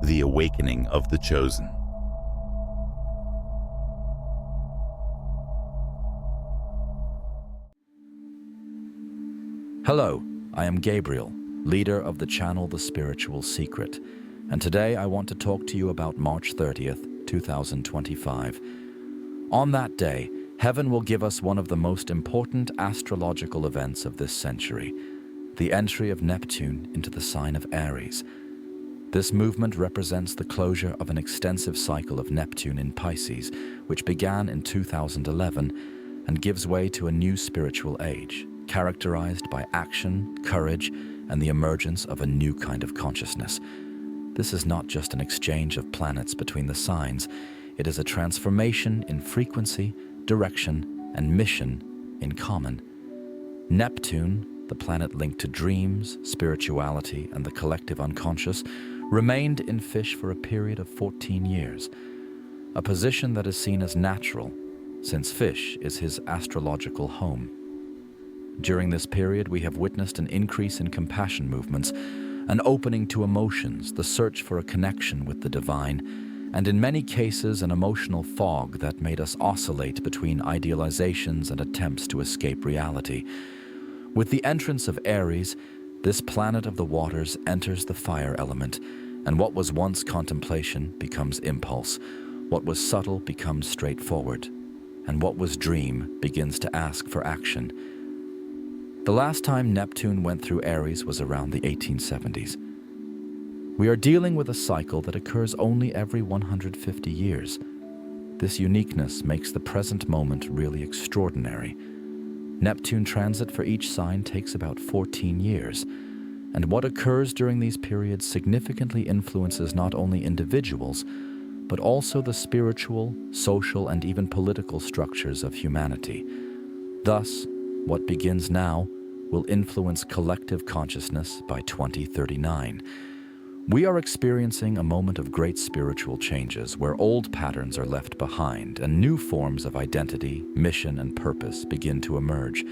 The Awakening of the Chosen. Hello, I am Gabriel, leader of the channel The Spiritual Secret, and today I want to talk to you about March 30th, 2025. On that day, heaven will give us one of the most important astrological events of this century, the entry of Neptune into the sign of Aries. This movement represents the closure of an extensive cycle of Neptune in Pisces, which began in 2011 and gives way to a new spiritual age, characterized by action, courage, and the emergence of a new kind of consciousness. This is not just an exchange of planets between the signs, it is a transformation in frequency, direction, and mission in common. Neptune, the planet linked to dreams, spirituality, and the collective unconscious, remained in Fish for a period of 14 years, a position that is seen as natural, since Fish is his astrological home. During this period, we have witnessed an increase in compassion movements, an opening to emotions, the search for a connection with the divine, and in many cases an emotional fog that made us oscillate between idealizations and attempts to escape reality. With the entrance of Aries, this planet of the waters enters the fire element, and what was once contemplation becomes impulse, what was subtle becomes straightforward, and what was dream begins to ask for action. The last time Neptune went through Aries was around the 1870s. We are dealing with a cycle that occurs only every 150 years. This uniqueness makes the present moment really extraordinary. Neptune transit for each sign takes about 14 years, and what occurs during these periods significantly influences not only individuals, but also the spiritual, social, and even political structures of humanity. Thus, what begins now will influence collective consciousness by 2039. We are experiencing a moment of great spiritual changes where old patterns are left behind and new forms of identity, mission, and purpose begin to emerge.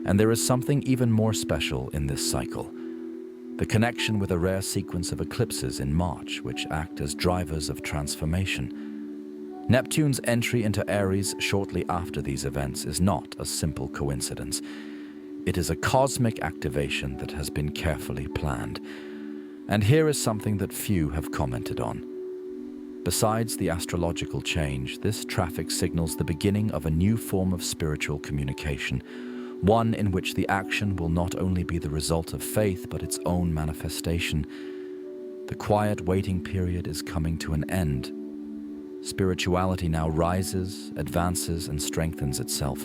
And there is something even more special in this cycle: the connection with a rare sequence of eclipses in March, which act as drivers of transformation. Neptune's entry into Aries shortly after these events is not a simple coincidence. It is a cosmic activation that has been carefully planned. And here is something that few have commented on. Besides the astrological change, this traffic signals the beginning of a new form of spiritual communication, one in which the action will not only be the result of faith, but its own manifestation. The quiet waiting period is coming to an end. Spirituality now rises, advances, and strengthens itself.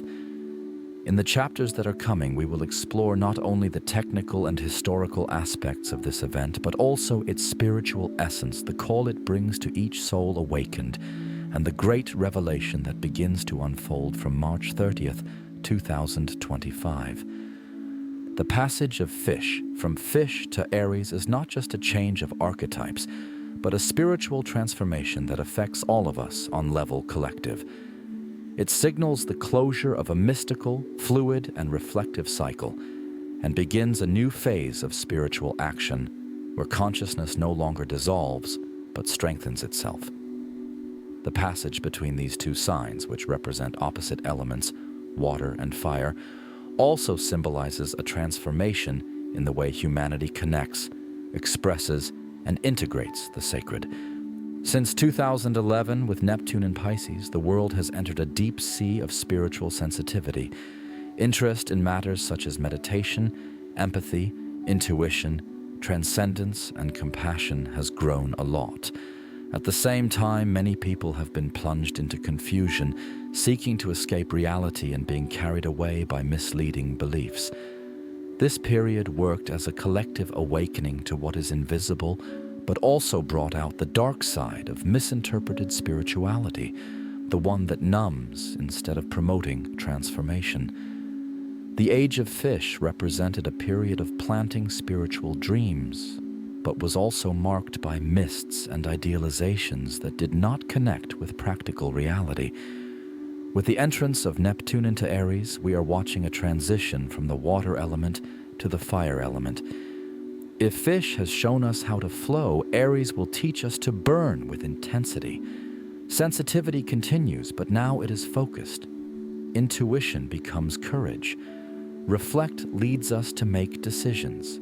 In the chapters that are coming, we will explore not only the technical and historical aspects of this event, but also its spiritual essence, the call it brings to each soul awakened, and the great revelation that begins to unfold from March 30th, 2025. The passage of Fish from Fish to Aries is not just a change of archetypes, but a spiritual transformation that affects all of us on level collective. It signals the closure of a mystical, fluid, and reflective cycle, and begins a new phase of spiritual action, where consciousness no longer dissolves, but strengthens itself. The passage between these two signs, which represent opposite elements, water and fire, also symbolizes a transformation in the way humanity connects, expresses, and integrates the sacred. Since 2011, with Neptune in Pisces, the world has entered a deep sea of spiritual sensitivity. Interest in matters such as meditation, empathy, intuition, transcendence, and compassion has grown a lot. At the same time, many people have been plunged into confusion, seeking to escape reality and being carried away by misleading beliefs. This period worked as a collective awakening to what is invisible, but also brought out the dark side of misinterpreted spirituality, the one that numbs instead of promoting transformation. The Age of Fish represented a period of planting spiritual dreams, but was also marked by mists and idealizations that did not connect with practical reality. With the entrance of Neptune into Aries, we are watching a transition from the water element to the fire element. If fish has shown us how to flow, Aries will teach us to burn with intensity. Sensitivity continues, but now it is focused. Intuition becomes courage. Reflect leads us to make decisions.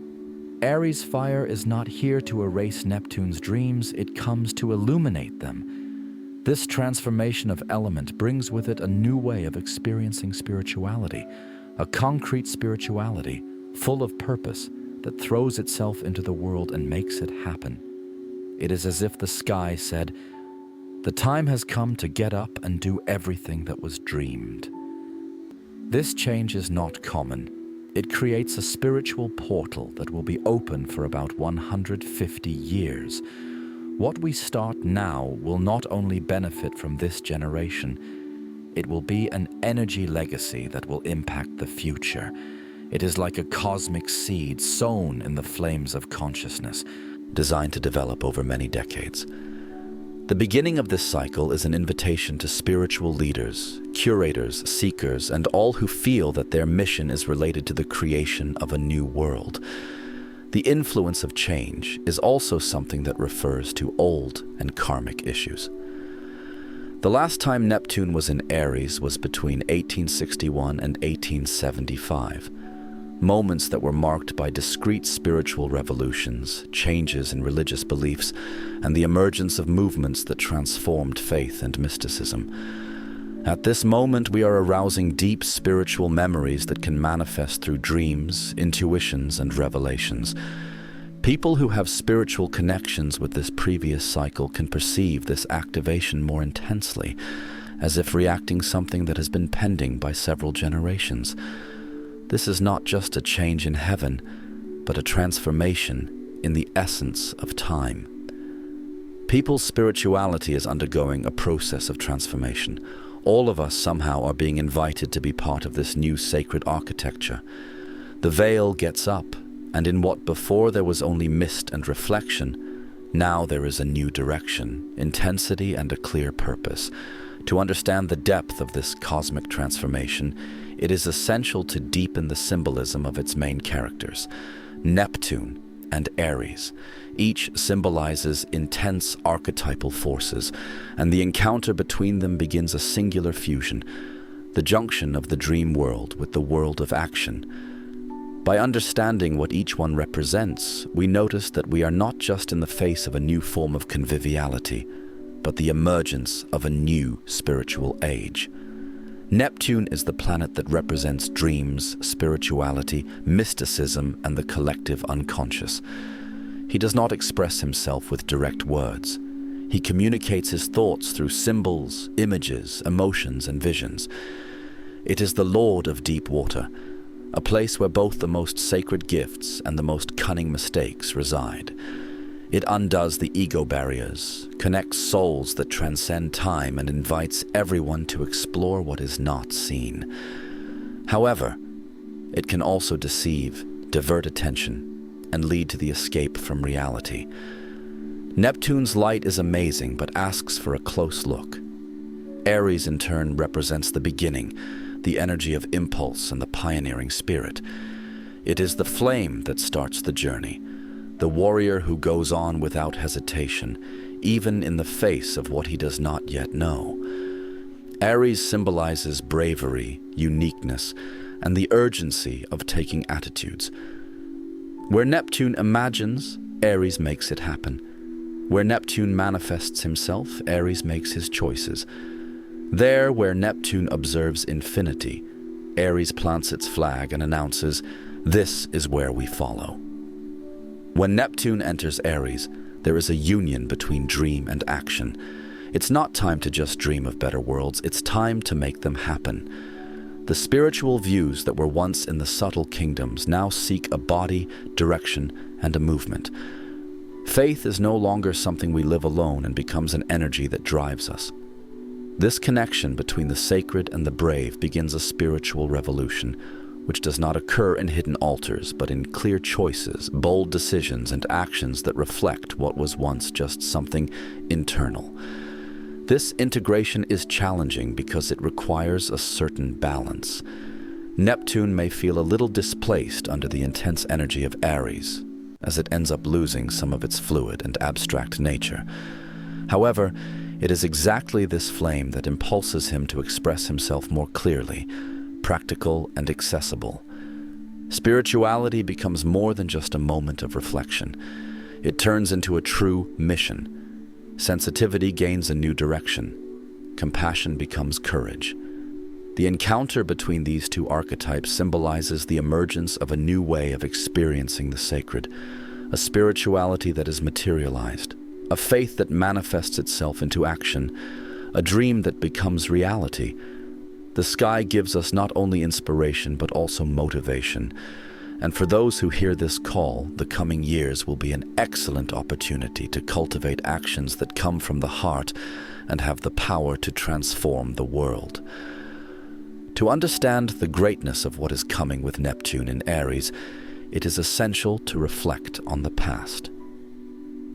Aries fire is not here to erase Neptune's dreams, it comes to illuminate them. This transformation of element brings with it a new way of experiencing spirituality, a concrete spirituality, full of purpose, that throws itself into the world and makes it happen. It is as if the sky said, "The time has come to get up and do everything that was dreamed." This change is not common. It creates a spiritual portal that will be open for about 150 years. What we start now will not only benefit from this generation, it will be an energy legacy that will impact the future. It is like a cosmic seed sown in the flames of consciousness, designed to develop over many decades. The beginning of this cycle is an invitation to spiritual leaders, curators, seekers, and all who feel that their mission is related to the creation of a new world. The influence of change is also something that refers to old and karmic issues. The last time Neptune was in Aries was between 1861 and 1875. Moments that were marked by discrete spiritual revolutions, changes in religious beliefs, and the emergence of movements that transformed faith and mysticism. At this moment, we are arousing deep spiritual memories that can manifest through dreams, intuitions, and revelations. People who have spiritual connections with this previous cycle can perceive this activation more intensely, as if reacting something that has been pending by several generations. This is not just a change in heaven, but a transformation in the essence of time. People's spirituality is undergoing a process of transformation. All of us somehow are being invited to be part of this new sacred architecture. The veil gets up, and in what before there was only mist and reflection, now there is a new direction, intensity, and a clear purpose. To understand the depth of this cosmic transformation, it is essential to deepen the symbolism of its main characters, Neptune and Aries. Each symbolizes intense archetypal forces, and the encounter between them begins a singular fusion, the junction of the dream world with the world of action. By understanding what each one represents, we notice that we are not just in the face of a new form of conviviality, but the emergence of a new spiritual age. Neptune is the planet that represents dreams, spirituality, mysticism, and the collective unconscious. He does not express himself with direct words. He communicates his thoughts through symbols, images, emotions, and visions. It is the Lord of deep water, a place where both the most sacred gifts and the most cunning mistakes reside. It undoes the ego barriers, connects souls that transcend time, and invites everyone to explore what is not seen. However, it can also deceive, divert attention, and lead to the escape from reality. Neptune's light is amazing, but asks for a close look. Aries, in turn, represents the beginning, the energy of impulse and the pioneering spirit. It is the flame that starts the journey, the warrior who goes on without hesitation, even in the face of what he does not yet know. Aries symbolizes bravery, uniqueness, and the urgency of taking attitudes. Where Neptune imagines, Aries makes it happen. Where Neptune manifests himself, Aries makes his choices. There, where Neptune observes infinity, Aries plants its flag and announces, "This is where we follow." When Neptune enters Aries, there is a union between dream and action. It's not time to just dream of better worlds, it's time to make them happen. The spiritual views that were once in the subtle kingdoms now seek a body, direction, and a movement. Faith is no longer something we live alone and becomes an energy that drives us. This connection between the sacred and the brave begins a spiritual revolution, which does not occur in hidden altars, but in clear choices, bold decisions, and actions that reflect what was once just something internal. This integration is challenging because it requires a certain balance. Neptune may feel a little displaced under the intense energy of Aries, as it ends up losing some of its fluid and abstract nature. However, it is exactly this flame that impulses him to express himself more clearly, practical and accessible. Spirituality becomes more than just a moment of reflection. It turns into a true mission. Sensitivity gains a new direction. Compassion becomes courage. The encounter between these two archetypes symbolizes the emergence of a new way of experiencing the sacred, a spirituality that is materialized, a faith that manifests itself into action, a dream that becomes reality. The sky gives us not only inspiration but also motivation. And for those who hear this call, the coming years will be an excellent opportunity to cultivate actions that come from the heart and have the power to transform the world. To understand the greatness of what is coming with Neptune in Aries, it is essential to reflect on the past.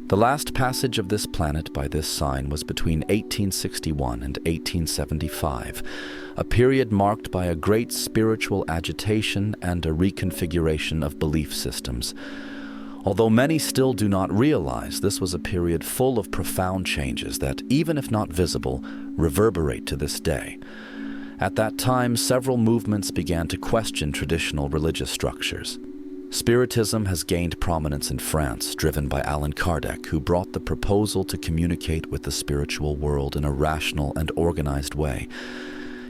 The last passage of this planet by this sign was between 1861 and 1875, a period marked by a great spiritual agitation and a reconfiguration of belief systems. Although many still do not realize, this was a period full of profound changes that, even if not visible, reverberate to this day. At that time, several movements began to question traditional religious structures. Spiritism has gained prominence in France, driven by Allan Kardec, who brought the proposal to communicate with the spiritual world in a rational and organized way.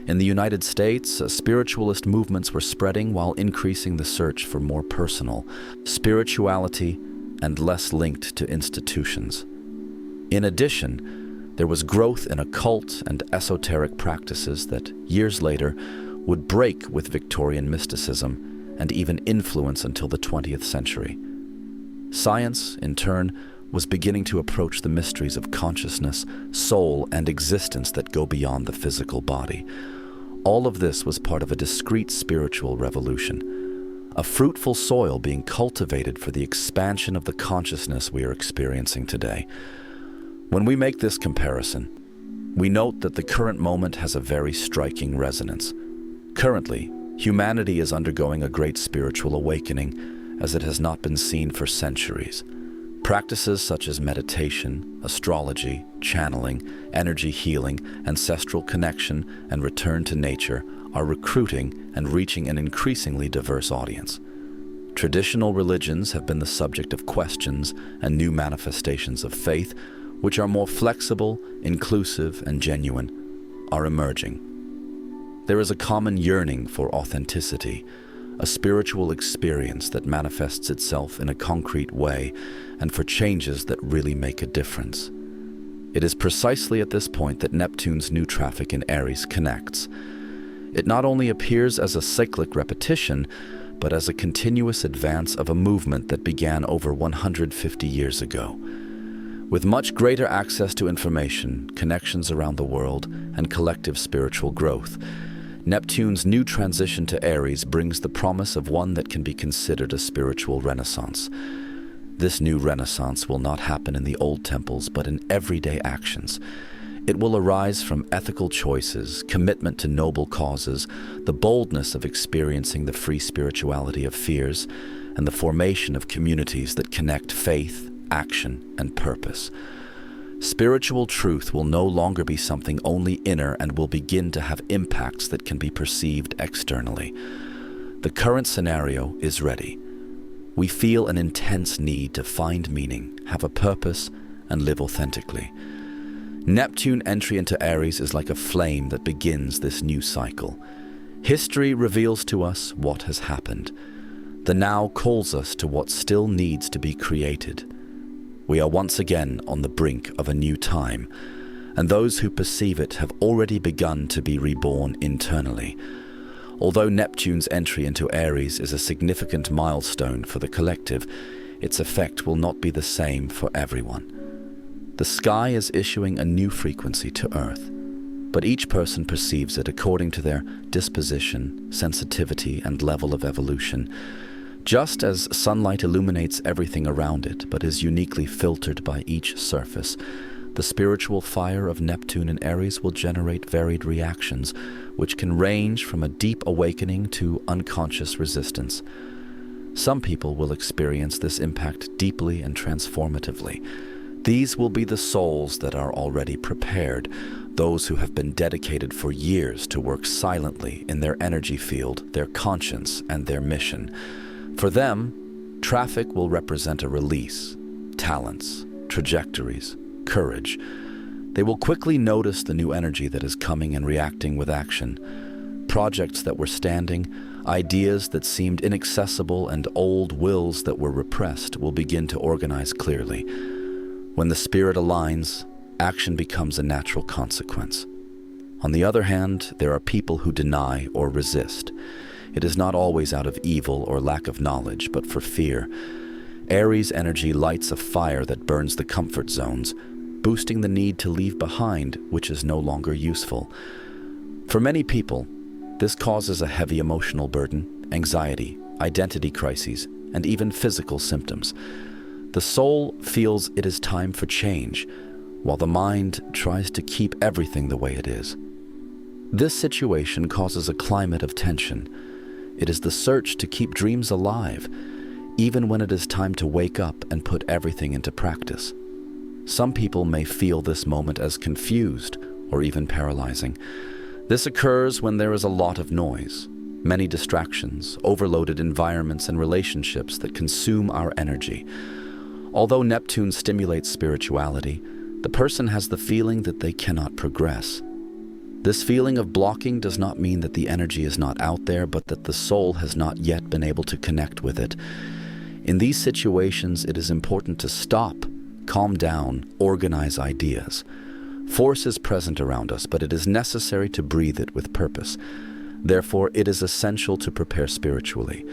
In the United States, spiritualist movements were spreading while increasing the search for more personal spirituality and less linked to institutions. In addition, there was growth in occult and esoteric practices that, years later, would break with Victorian mysticism and even influence until the 20th century. Science, in turn, was beginning to approach the mysteries of consciousness, soul, and existence that go beyond the physical body. All of this was part of a discrete spiritual revolution, a fruitful soil being cultivated for the expansion of the consciousness we are experiencing today. When we make this comparison, we note that the current moment has a very striking resonance. Currently, humanity is undergoing a great spiritual awakening as it has not been seen for centuries. Practices such as meditation, astrology, channeling, energy healing, ancestral connection, and return to nature are recruiting and reaching an increasingly diverse audience. Traditional religions have been the subject of questions, and new manifestations of faith, which are more flexible, inclusive, and genuine, are emerging. There is a common yearning for authenticity, a spiritual experience that manifests itself in a concrete way, and for changes that really make a difference. It is precisely at this point that Neptune's new traffic in Aries connects. It not only appears as a cyclic repetition, but as a continuous advance of a movement that began over 150 years ago. With much greater access to information, connections around the world, and collective spiritual growth, Neptune's new transition to Aries brings the promise of one that can be considered a spiritual renaissance. This new renaissance will not happen in the old temples, but in everyday actions. It will arise from ethical choices, commitment to noble causes, the boldness of experiencing the free spirituality of fears, and the formation of communities that connect faith, action, and purpose. Spiritual truth will no longer be something only inner and will begin to have impacts that can be perceived externally. The current scenario is ready. We feel an intense need to find meaning, have a purpose, and live authentically. Neptune entry into Aries is like a flame that begins this new cycle. History reveals to us what has happened. The now calls us to what still needs to be created. We are once again on the brink of a new time, and those who perceive it have already begun to be reborn internally. Although Neptune's entry into Aries is a significant milestone for the collective, its effect will not be the same for everyone. The sky is issuing a new frequency to Earth, but each person perceives it according to their disposition, sensitivity, and level of evolution. Just as sunlight illuminates everything around it, but is uniquely filtered by each surface, the spiritual fire of Neptune in Aries will generate varied reactions, which can range from a deep awakening to unconscious resistance. Some people will experience this impact deeply and transformatively. These will be the souls that are already prepared, those who have been dedicated for years to work silently in their energy field, their conscience, and their mission. For them, traffic will represent a release, talents, trajectories, courage. They will quickly notice the new energy that is coming and reacting with action. Projects that were standing, ideas that seemed inaccessible, and old wills that were repressed will begin to organize clearly. When the spirit aligns, action becomes a natural consequence. On the other hand, there are people who deny or resist. It is not always out of evil or lack of knowledge, but for fear. Aries energy lights a fire that burns the comfort zones, boosting the need to leave behind which is no longer useful. For many people, this causes a heavy emotional burden, anxiety, identity crises, and even physical symptoms. The soul feels it is time for change, while the mind tries to keep everything the way it is. This situation causes a climate of tension. It is the search to keep dreams alive, even when it is time to wake up and put everything into practice. Some people may feel this moment as confused or even paralyzing. This occurs when there is a lot of noise, many distractions, overloaded environments, and relationships that consume our energy. Although Neptune stimulates spirituality, the person has the feeling that they cannot progress. This feeling of blocking does not mean that the energy is not out there, but that the soul has not yet been able to connect with it. In these situations, it is important to stop, calm down, organize ideas. Force is present around us, but it is necessary to breathe it with purpose. Therefore, it is essential to prepare spiritually,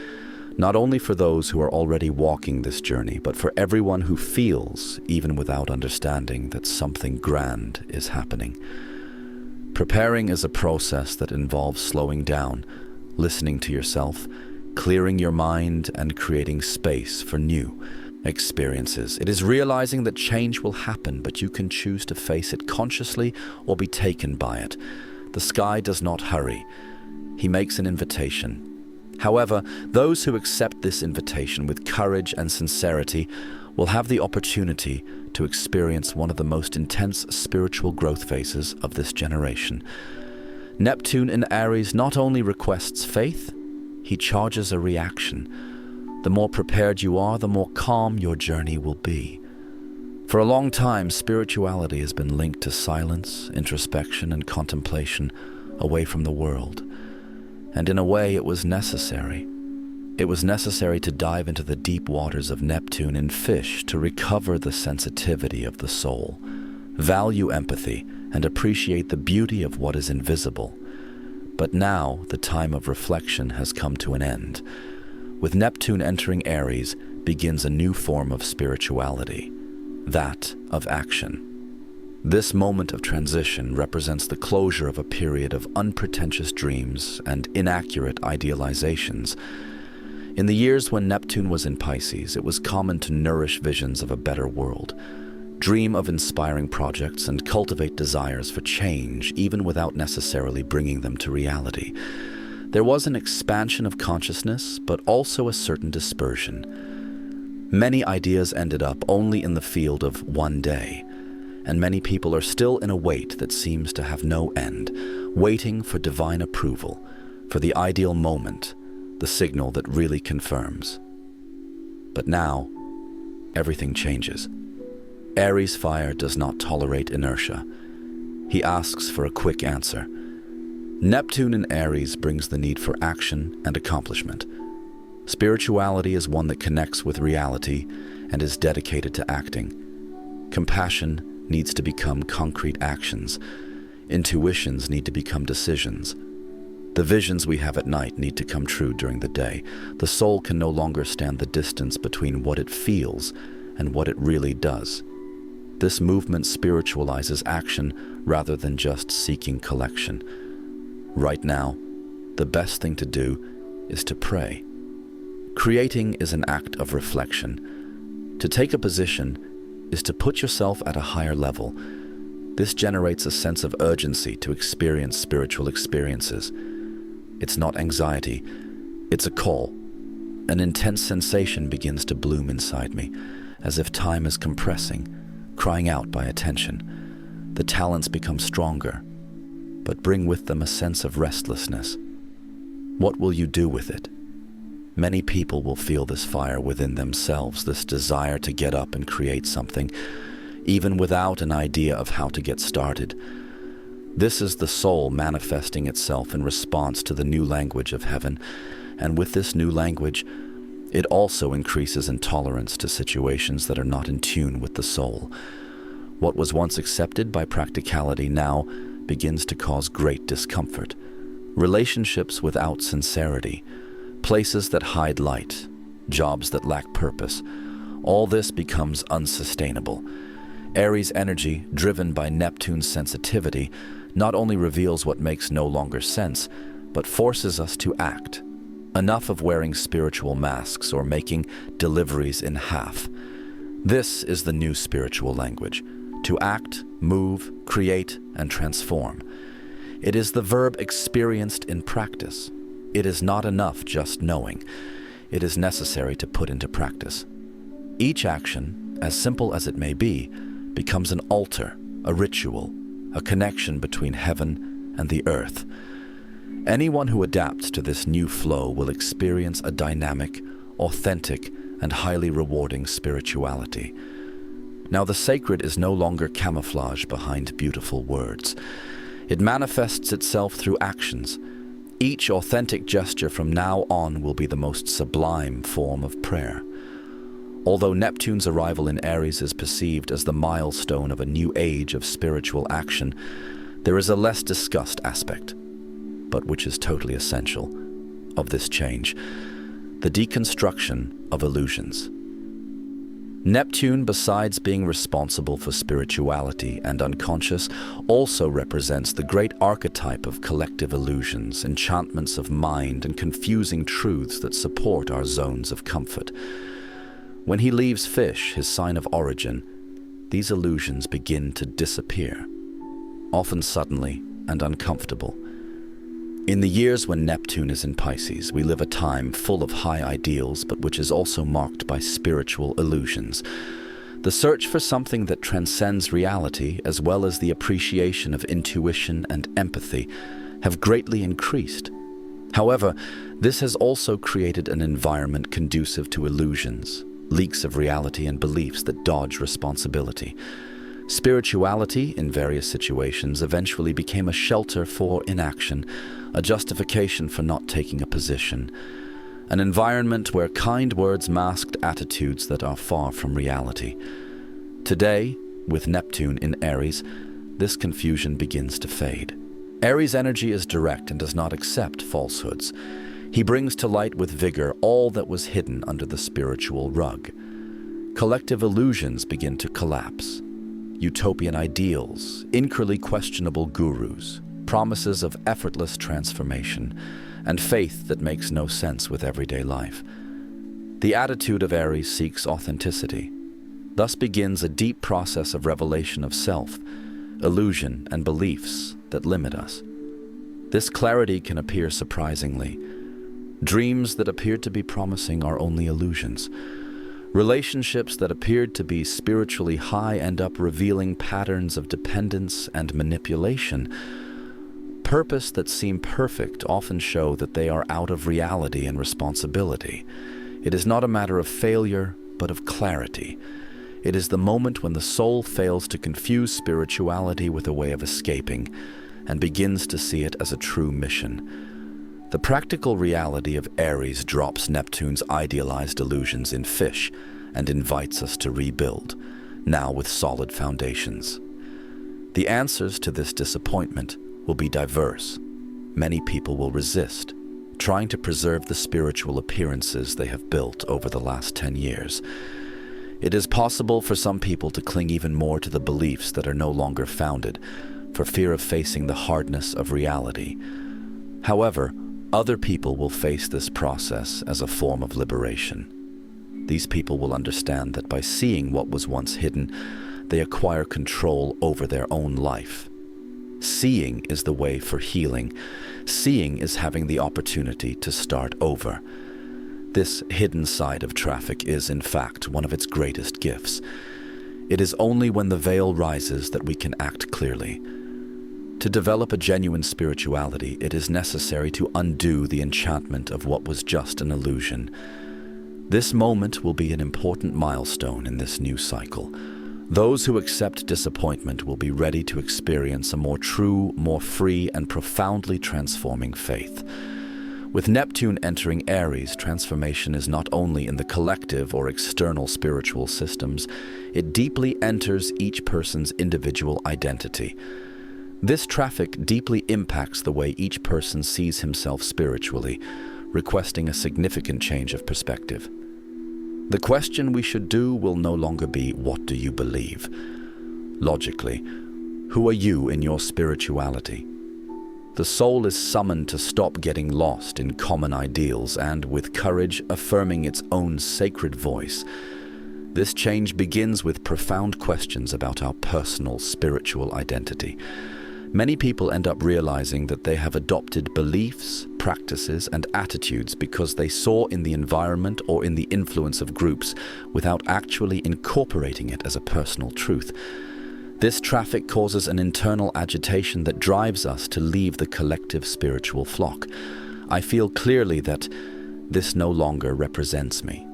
not only for those who are already walking this journey, but for everyone who feels, even without understanding, that something grand is happening. Preparing is a process that involves slowing down, listening to yourself, clearing your mind, and creating space for new experiences. It is realizing that change will happen, but you can choose to face it consciously or be taken by it. The sky does not hurry. He makes an invitation. However, those who accept this invitation with courage and sincerity will have the opportunity to experience one of the most intense spiritual growth phases of this generation. Neptune in Aries not only requests faith, he charges a reaction. The more prepared you are, the more calm your journey will be. For a long time, spirituality has been linked to silence, introspection, and contemplation away from the world. And in a way, it was necessary. It was necessary to dive into the deep waters of Neptune in fish to recover the sensitivity of the soul, value empathy, and appreciate the beauty of what is invisible. But now, the time of reflection has come to an end. With Neptune entering Aries begins a new form of spirituality, that of action. This moment of transition represents the closure of a period of unpretentious dreams and inaccurate idealizations. In the years when Neptune was in Pisces, it was common to nourish visions of a better world, dream of inspiring projects, and cultivate desires for change, even without necessarily bringing them to reality. There was an expansion of consciousness, but also a certain dispersion. Many ideas ended up only in the field of one day, and many people are still in a wait that seems to have no end, waiting for divine approval, for the ideal moment, the signal that really confirms. But now, everything changes. Aries fire does not tolerate inertia. He asks for a quick answer. Neptune in Aries brings the need for action and accomplishment. Spirituality is one that connects with reality and is dedicated to acting. Compassion needs to become concrete actions. Intuitions need to become decisions. The visions we have at night need to come true during the day. The soul can no longer stand the distance between what it feels and what it really does. This movement spiritualizes action rather than just seeking collection. Right now, the best thing to do is to pray. Creating is an act of reflection. To take a position is to put yourself at a higher level. This generates a sense of urgency to experience spiritual experiences. It's not anxiety, it's a call. An intense sensation begins to bloom inside me, as if time is compressing, crying out by attention. The talents become stronger, but bring with them a sense of restlessness. What will you do with it? Many people will feel this fire within themselves, this desire to get up and create something, even without an idea of how to get started. This is the soul manifesting itself in response to the new language of heaven, and with this new language, it also increases intolerance to situations that are not in tune with the soul. What was once accepted by practicality now begins to cause great discomfort. Relationships without sincerity, places that hide light, jobs that lack purpose, all this becomes unsustainable. Aries energy, driven by Neptune's sensitivity, not only reveals what makes no longer sense, but forces us to act. Enough of wearing spiritual masks or making deliveries in half. This is the new spiritual language: to act, move, create, and transform. It is the verb experienced in practice. It is not enough just knowing. It is necessary to put into practice. Each action, as simple as it may be, becomes an altar, a ritual, a connection between heaven and the earth. Anyone who adapts to this new flow will experience a dynamic, authentic, and highly rewarding spirituality. Now, the sacred is no longer camouflage behind beautiful words. It manifests itself through actions. Each authentic gesture from now on will be the most sublime form of prayer. Although Neptune's arrival in Aries is perceived as the milestone of a new age of spiritual action, there is a less discussed aspect, but which is totally essential, of this change: the deconstruction of illusions. Neptune, besides being responsible for spirituality and unconscious, also represents the great archetype of collective illusions, enchantments of mind, and confusing truths that support our zones of comfort. When he leaves Fish, his sign of origin, these illusions begin to disappear, often suddenly and uncomfortable. In the years when Neptune is in Pisces, we live a time full of high ideals, but which is also marked by spiritual illusions. The search for something that transcends reality, as well as the appreciation of intuition and empathy, have greatly increased. However, this has also created an environment conducive to illusions, leaks of reality, and beliefs that dodge responsibility. Spirituality, in various situations, eventually became a shelter for inaction, a justification for not taking a position, an environment where kind words masked attitudes that are far from reality. Today, with Neptune in Aries, this confusion begins to fade. Aries energy is direct and does not accept falsehoods. He brings to light with vigor all that was hidden under the spiritual rug. Collective illusions begin to collapse. Utopian ideals, incorrectly questionable gurus, promises of effortless transformation, and faith that makes no sense with everyday life. The attitude of Aries seeks authenticity. Thus begins a deep process of revelation of self, illusion, and beliefs that limit us. This clarity can appear surprisingly. Dreams that appeared to be promising are only illusions. Relationships that appeared to be spiritually high end up revealing patterns of dependence and manipulation. Purpose that seem perfect often show that they are out of reality and responsibility. It is not a matter of failure, but of clarity. It is the moment when the soul fails to confuse spirituality with a way of escaping and begins to see it as a true mission. The practical reality of Aries drops Neptune's idealized illusions in Fish and invites us to rebuild, now with solid foundations. The answers to this disappointment will be diverse. Many people will resist, trying to preserve the spiritual appearances they have built over the last 10 years. It is possible for some people to cling even more to the beliefs that are no longer founded, for fear of facing the hardness of reality. However, other people will face this process as a form of liberation. These people will understand that by seeing what was once hidden, they acquire control over their own life. Seeing is the way for healing. Seeing is having the opportunity to start over. This hidden side of traffic is, in fact, one of its greatest gifts. It is only when the veil rises that we can act clearly. To develop a genuine spirituality, it is necessary to undo the enchantment of what was just an illusion. This moment will be an important milestone in this new cycle. Those who accept disappointment will be ready to experience a more true, more free, and profoundly transforming faith. With Neptune entering Aries, transformation is not only in the collective or external spiritual systems, it deeply enters each person's individual identity. This traffic deeply impacts the way each person sees himself spiritually, requesting a significant change of perspective. The question we should do will no longer be, what do you believe? Logically, who are you in your spirituality? The soul is summoned to stop getting lost in common ideals and, with courage, affirming its own sacred voice. This change begins with profound questions about our personal spiritual identity. Many people end up realizing that they have adopted beliefs, practices, and attitudes because they saw in the environment or in the influence of groups without actually incorporating it as a personal truth. This traffic causes an internal agitation that drives us to leave the collective spiritual flock. I feel clearly that this no longer represents me.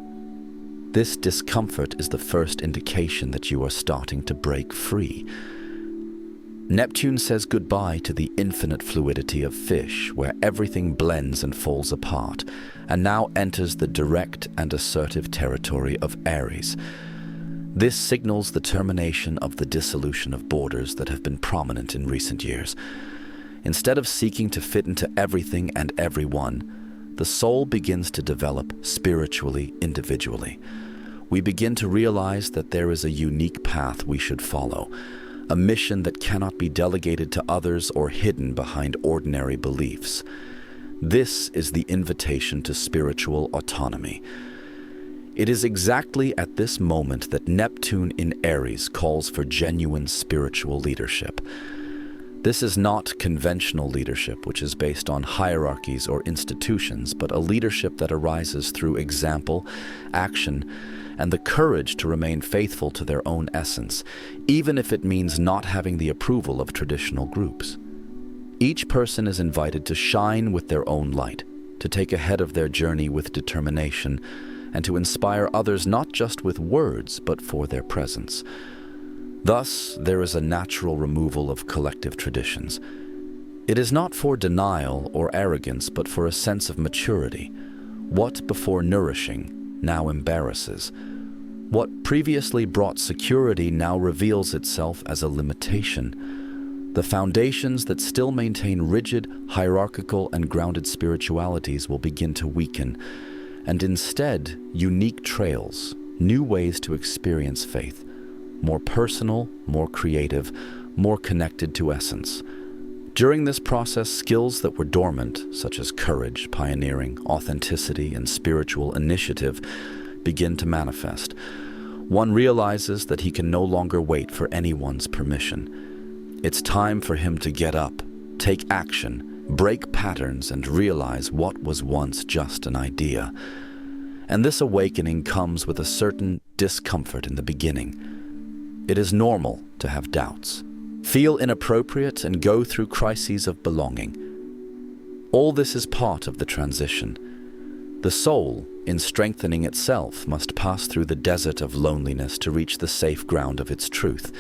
This discomfort is the first indication that you are starting to break free. Neptune says goodbye to the infinite fluidity of fish, where everything blends and falls apart, and now enters the direct and assertive territory of Aries. This signals the termination of the dissolution of borders that have been prominent in recent years. Instead of seeking to fit into everything and everyone, the soul begins to develop spiritually, individually. We begin to realize that there is a unique path we should follow, a mission that cannot be delegated to others or hidden behind ordinary beliefs. This is the invitation to spiritual autonomy. It is exactly at this moment that Neptune in Aries calls for genuine spiritual leadership. This is not conventional leadership, which is based on hierarchies or institutions, but a leadership that arises through example, action, and the courage to remain faithful to their own essence, even if it means not having the approval of traditional groups. Each person is invited to shine with their own light, to take ahead of their journey with determination, and to inspire others not just with words, but for their presence. Thus, there is a natural removal of collective traditions. It is not for denial or arrogance, but for a sense of maturity. What before nourishing now embarrasses. What previously brought security now reveals itself as a limitation. The foundations that still maintain rigid, hierarchical, and grounded spiritualities will begin to weaken, and instead, unique trails, new ways to experience faith, more personal, more creative, more connected to essence. During this process, skills that were dormant, such as courage, pioneering, authenticity, and spiritual initiative, begin to manifest. One realizes that he can no longer wait for anyone's permission. It's time for him to get up, take action, break patterns, and realize what was once just an idea. And this awakening comes with a certain discomfort in the beginning. It is normal to have doubts, feel inappropriate, and go through crises of belonging. All this is part of the transition. The soul, in strengthening itself, must pass through the desert of loneliness to reach the safe ground of its truth.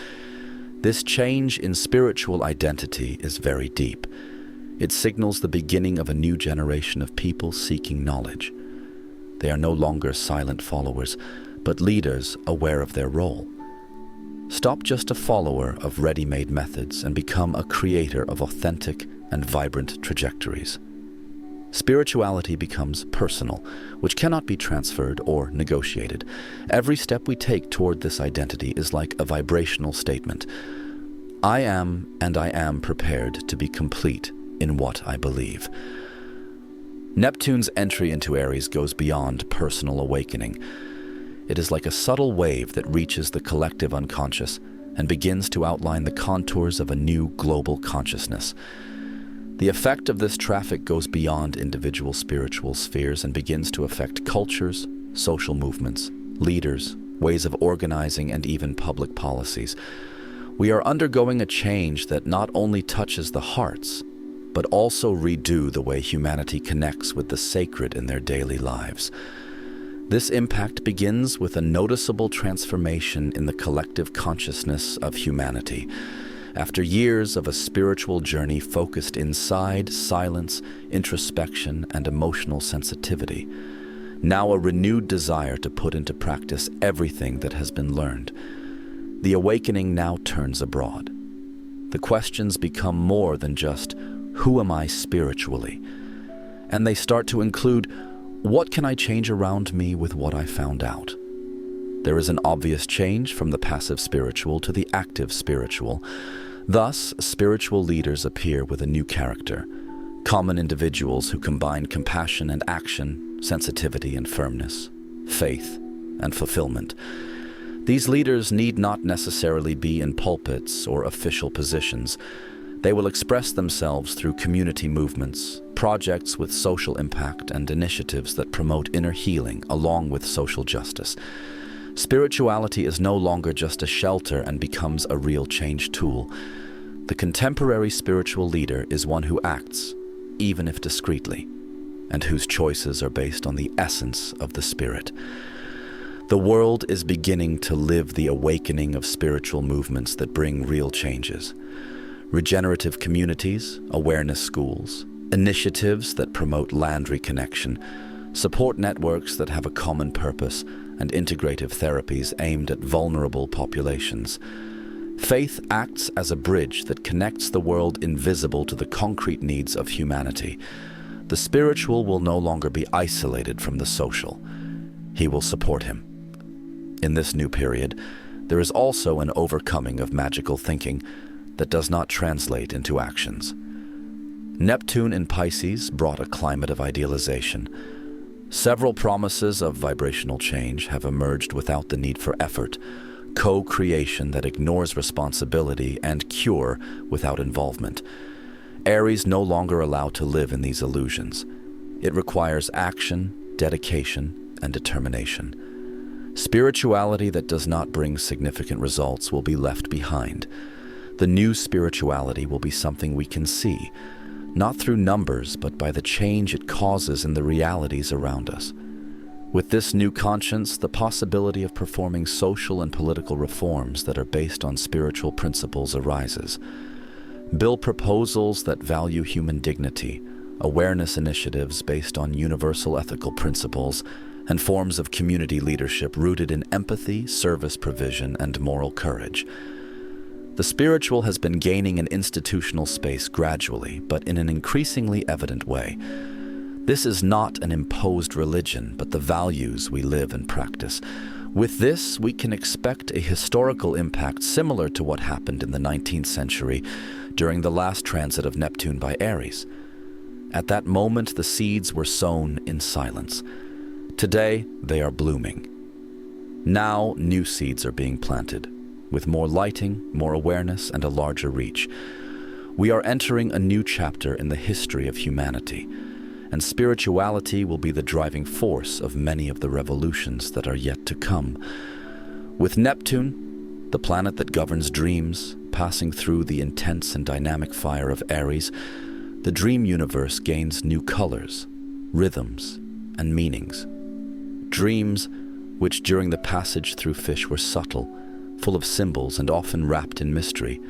This change in spiritual identity is very deep. It signals the beginning of a new generation of people seeking knowledge. They are no longer silent followers, but leaders aware of their role. Stop just a follower of ready-made methods and become a creator of authentic and vibrant trajectories. Spirituality becomes personal, which cannot be transferred or negotiated. Every step we take toward this identity is like a vibrational statement. I am, and I am prepared to be complete in what I believe. Neptune's entry into Aries goes beyond personal awakening. It is like a subtle wave that reaches the collective unconscious and begins to outline the contours of a new global consciousness. The The effect of this traffic goes beyond individual spiritual spheres and begins to affect cultures, social movements, leaders, ways of organizing, and even public policies. We are undergoing a change that not only touches the hearts, but also redo the way humanity connects with the sacred in their daily lives. This impact begins with a noticeable transformation in the collective consciousness of humanity. After years of a spiritual journey focused inside silence, introspection, and emotional sensitivity, now a renewed desire to put into practice everything that has been learned. The awakening now turns abroad. The questions become more than just, who am I spiritually? And they start to include, what can I change around me with what I found out? There is an obvious change from the passive spiritual to the active spiritual. Thus, spiritual leaders appear with a new character, common individuals who combine compassion and action, sensitivity and firmness, faith and fulfillment. These leaders need not necessarily be in pulpits or official positions. They will express themselves through community movements, projects with social impact, and initiatives that promote inner healing along with social justice. Spirituality is no longer just a shelter and becomes a real change tool. The contemporary spiritual leader is one who acts, even if discreetly, and whose choices are based on the essence of the Spirit. The world is beginning to live the awakening of spiritual movements that bring real changes. Regenerative communities, awareness schools, initiatives that promote land reconnection, support networks that have a common purpose, and integrative therapies aimed at vulnerable populations. Faith acts as a bridge that connects the world invisible to the concrete needs of humanity. The spiritual will no longer be isolated from the social. He will support him. In this new period, there is also an overcoming of magical thinking that does not translate into actions. Neptune in Pisces brought a climate of idealization. Several promises of vibrational change have emerged without the need for effort, co-creation that ignores responsibility, and cure without involvement. Aries no longer allowed to live in these illusions. It requires action, dedication, and determination. Spirituality that does not bring significant results will be left behind. The new spirituality will be something we can see, not through numbers, but by the change it causes in the realities around us. With this new conscience, the possibility of performing social and political reforms that are based on spiritual principles arises. Bill proposals that value human dignity, awareness initiatives based on universal ethical principles, and forms of community leadership rooted in empathy, service provision, and moral courage. The spiritual has been gaining an institutional space gradually, but in an increasingly evident way. This is not an imposed religion, but the values we live and practice. With this, we can expect a historical impact similar to what happened in the 19th century during the last transit of Neptune by Aries. At that moment, the seeds were sown in silence. Today, they are blooming. Now, new seeds are being planted, with more lighting, more awareness, and a larger reach. We are entering a new chapter in the history of humanity, and spirituality will be the driving force of many of the revolutions that are yet to come. With Neptune, the planet that governs dreams, passing through the intense and dynamic fire of Aries, the dream universe gains new colors, rhythms, and meanings. Dreams, which during the passage through Fish were subtle, full of symbols and often wrapped in mystery,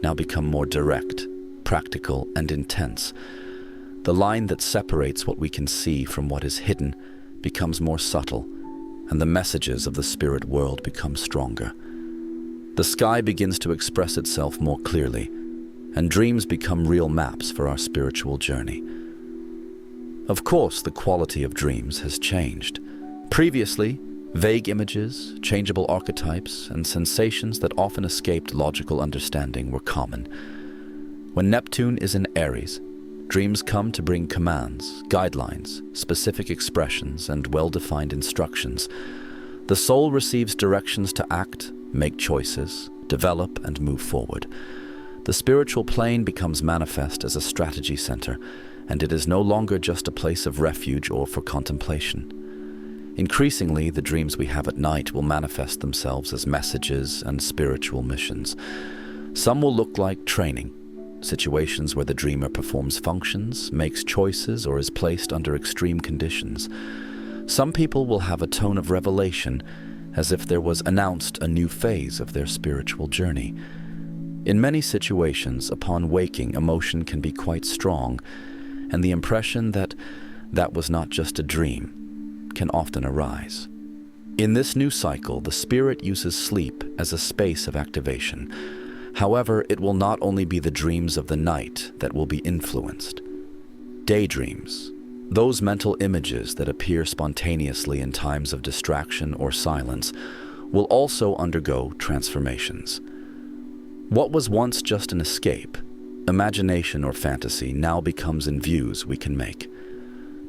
now become more direct, practical, and intense. The line that separates what we can see from what is hidden becomes more subtle, and the messages of the spirit world become stronger. The sky begins to express itself more clearly, and dreams become real maps for our spiritual journey. Of course, the quality of dreams has changed. Previously, vague images, changeable archetypes, and sensations that often escaped logical understanding were common. When Neptune is in Aries, dreams come to bring commands, guidelines, specific expressions, and well-defined instructions. The soul receives directions to act, make choices, develop, and move forward. The spiritual plane becomes manifest as a strategy center, and it is no longer just a place of refuge or for contemplation. Increasingly, the dreams we have at night will manifest themselves as messages and spiritual missions. Some will look like training, situations where the dreamer performs functions, makes choices, or is placed under extreme conditions. Some people will have a tone of revelation, as if there was announced a new phase of their spiritual journey. In many situations, upon waking, emotion can be quite strong, and the impression that that was not just a dream can often arise. In this new cycle, the spirit uses sleep as a space of activation. However, it will not only be the dreams of the night that will be influenced. Daydreams, those mental images that appear spontaneously in times of distraction or silence, will also undergo transformations. What was once just an escape, imagination or fantasy now becomes in views we can make.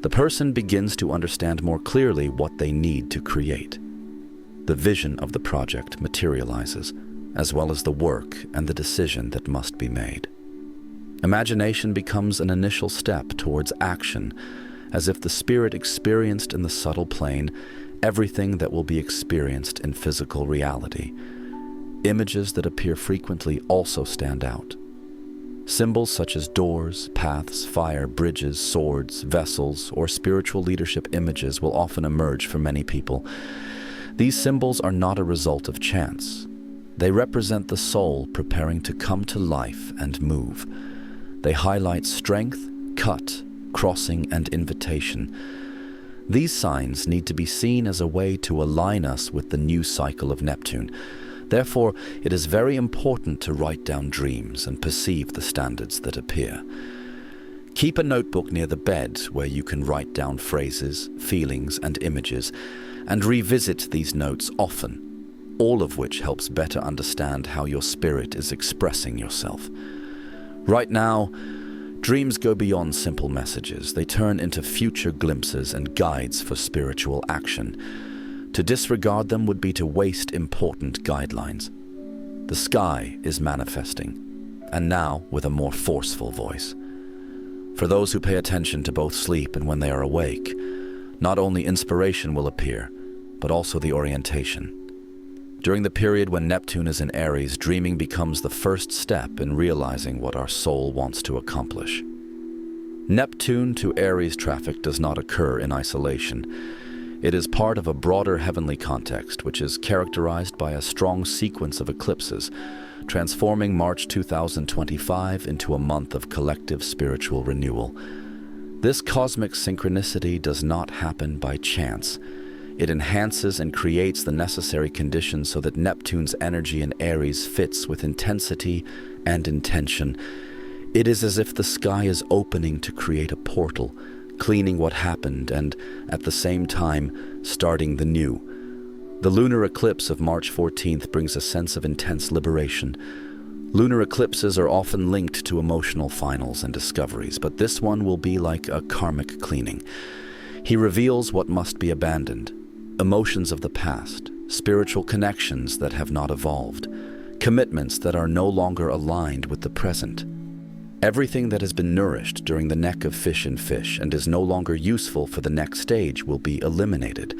The person begins to understand more clearly what they need to create. The vision of the project materializes, as well as the work and the decision that must be made. Imagination becomes an initial step towards action, as if the spirit experienced in the subtle plane everything that will be experienced in physical reality. Images that appear frequently also stand out. Symbols such as doors, paths, fire, bridges, swords, vessels, or spiritual leadership images will often emerge for many people. These symbols are not a result of chance. They represent the soul preparing to come to life and move. They highlight strength, cut, crossing, and invitation. These signs need to be seen as a way to align us with the new cycle of Neptune. Therefore, it is very important to write down dreams and perceive the standards that appear. Keep a notebook near the bed where you can write down phrases, feelings, and images, and revisit these notes often, all of which helps better understand how your spirit is expressing yourself. Right now, dreams go beyond simple messages. They turn into future glimpses and guides for spiritual action. To disregard them would be to waste important guidelines. The sky is manifesting, and now with a more forceful voice. For those who pay attention to both sleep and when they are awake, not only inspiration will appear, but also the orientation. During the period when Neptune is in Aries, dreaming becomes the first step in realizing what our soul wants to accomplish. Neptune to Aries traffic does not occur in isolation. It is part of a broader heavenly context, which is characterized by a strong sequence of eclipses, transforming March 2025 into a month of collective spiritual renewal. This cosmic synchronicity does not happen by chance. It enhances and creates the necessary conditions so that Neptune's energy in Aries fits with intensity and intention. It is as if the sky is opening to create a portal, cleaning what happened and, at the same time, starting the new. The lunar eclipse of March 14th brings a sense of intense liberation. Lunar eclipses are often linked to emotional finals and discoveries, but this one will be like a karmic cleaning. He reveals what must be abandoned, emotions of the past, spiritual connections that have not evolved, commitments that are no longer aligned with the present. Everything that has been nourished during the neck of fish in fish and is no longer useful for the next stage will be eliminated.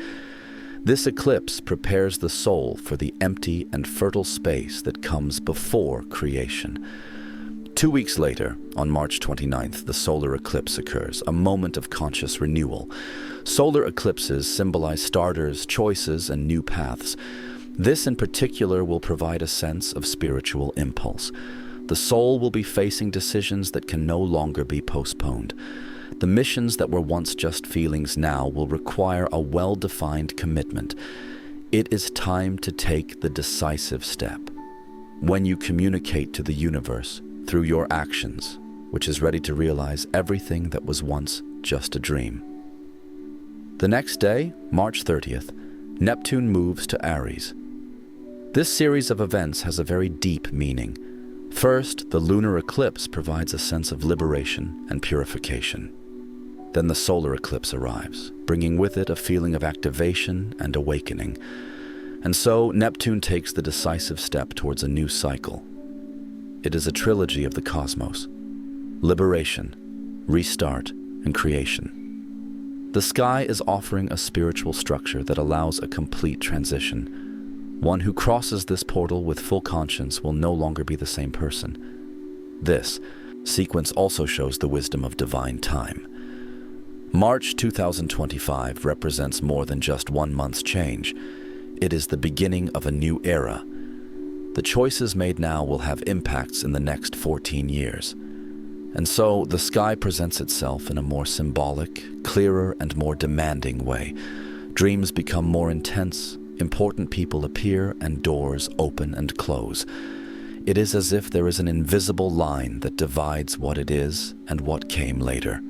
This eclipse prepares the soul for the empty and fertile space that comes before creation. 2 weeks later, on March 29th, the solar eclipse occurs, a moment of conscious renewal. Solar eclipses symbolize starters, choices, and new paths. This in particular will provide a sense of spiritual impulse. The soul will be facing decisions that can no longer be postponed. The missions that were once just feelings now will require a well-defined commitment. It is time to take the decisive step. When you communicate to the universe through your actions, which is ready to realize everything that was once just a dream. The next day, March 30th, Neptune moves to Aries. This series of events has a very deep meaning. First, the lunar eclipse provides a sense of liberation and purification. Then the solar eclipse arrives, bringing with it a feeling of activation and awakening. And so, Neptune takes the decisive step towards a new cycle. It is a trilogy of the cosmos: liberation, restart, and creation. The sky is offering a spiritual structure that allows a complete transition. One who crosses this portal with full conscience will no longer be the same person. This sequence also shows the wisdom of divine time. March 2025 represents more than just 1 month's change. It is the beginning of a new era. The choices made now will have impacts in the next 14 years. And so the sky presents itself in a more symbolic, clearer, and more demanding way. Dreams become more intense, important people appear, and doors open and close. It is as if there is an invisible line that divides what it is and what came later.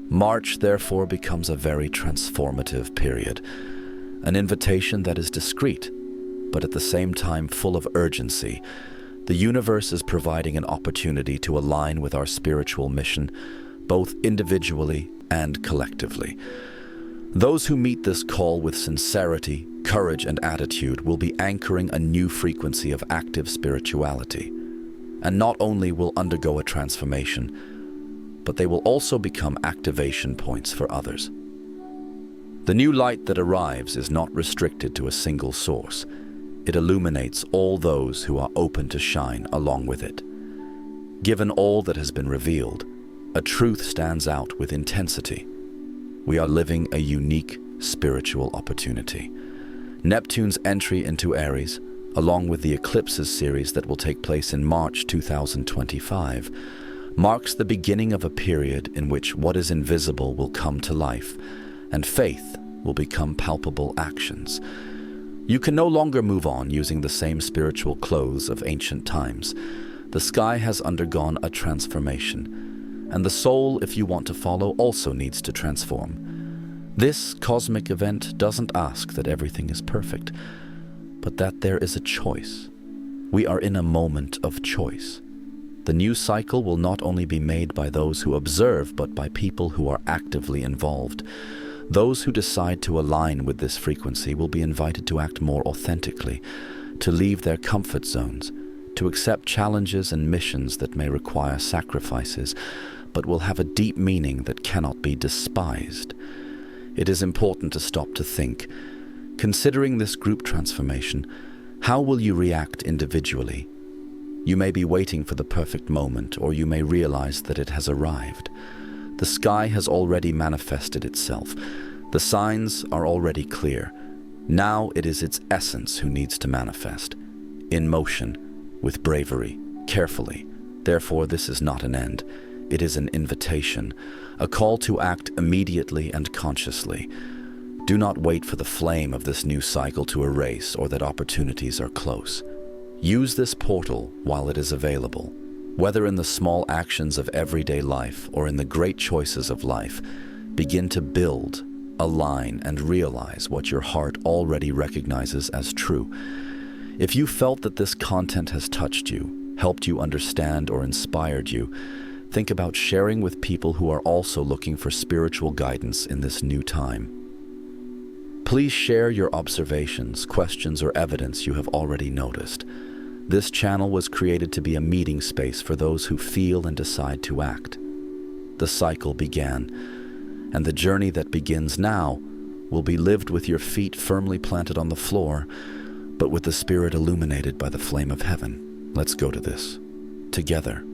March, therefore, becomes a very transformative period, an invitation that is discreet, but at the same time full of urgency. The universe is providing an opportunity to align with our spiritual mission, both individually and collectively. Those who meet this call with sincerity, courage, and attitude will be anchoring a new frequency of active spirituality, and not only will undergo a transformation, but they will also become activation points for others. The new light that arrives is not restricted to a single source. It illuminates all those who are open to shine along with it. Given all that has been revealed, a truth stands out with intensity. We are living a unique spiritual opportunity. Neptune's entry into Aries, along with the eclipses series that will take place in March 2025, marks the beginning of a period in which what is invisible will come to life, and faith will become palpable actions. You can no longer move on using the same spiritual clothes of ancient times. The sky has undergone a transformation, and the soul, if you want to follow, also needs to transform. This cosmic event doesn't ask that everything is perfect, but that there is a choice. We are in a moment of choice. The new cycle will not only be made by those who observe, but by people who are actively involved. Those who decide to align with this frequency will be invited to act more authentically, to leave their comfort zones, to accept challenges and missions that may require sacrifices, but will have a deep meaning that cannot be despised. It is important to stop to think, considering this group transformation, how will you react individually? You may be waiting for the perfect moment, or you may realize that it has arrived. The sky has already manifested itself. The signs are already clear. Now it is its essence who needs to manifest. In motion, with bravery, carefully. Therefore, this is not an end. It is an invitation, a call to act immediately and consciously. Do not wait for the flame of this new cycle to erase or that opportunities are close. Use this portal while it is available. Whether in the small actions of everyday life or in the great choices of life, begin to build, align, and realize what your heart already recognizes as true. If you felt that this content has touched you, helped you understand, or inspired you, think about sharing with people who are also looking for spiritual guidance in this new time. Please share your observations, questions, or evidence you have already noticed. This channel was created to be a meeting space for those who feel and decide to act. The cycle began, and the journey that begins now will be lived with your feet firmly planted on the floor, but with the spirit illuminated by the flame of heaven. Let's go to this together.